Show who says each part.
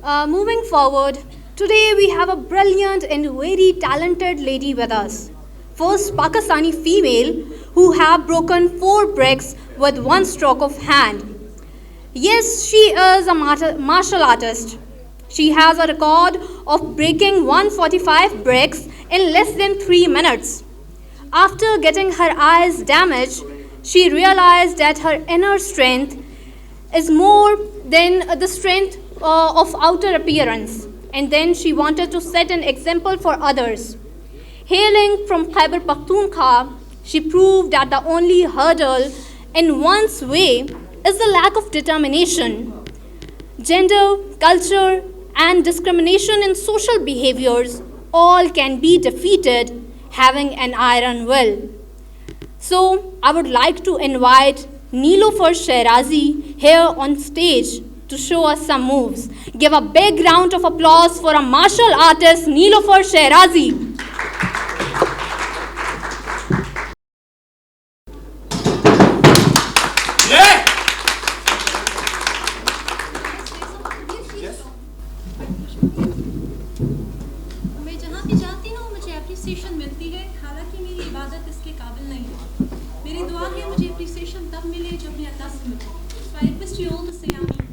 Speaker 1: Moving forward, today we have a brilliant and very talented lady with us. First Pakistani female who have broken 4 bricks with one stroke of hand. Yes, she is a martial artist. She has a record of breaking 145 bricks in less than 3 minutes. After getting her eyes damaged, she realized that her inner strength is more than the strength of outer appearance. And then she wanted to set an example for others. Hailing from Khyber Pakhtunkhwa, she proved that the only hurdle in one's way is the lack of determination. Gender, culture, and discrimination in social behaviors all can be defeated having an iron will. So, I would like to invite Nelofar Sherazi here on stage to show us some moves. Give a big round of applause for a martial artist, Nelofar Sherazi.
Speaker 2: मैं जहाँ भी जाती हूँ मुझे appreciation मिलती है, हालांकि मेरी इबादत इसके काबिल नहीं है. मेरी दुआ है मुझे एप्रिसिएशन तब मिले जब मैं अल्लाह से मिलूँ. So I request you all to say आमीन.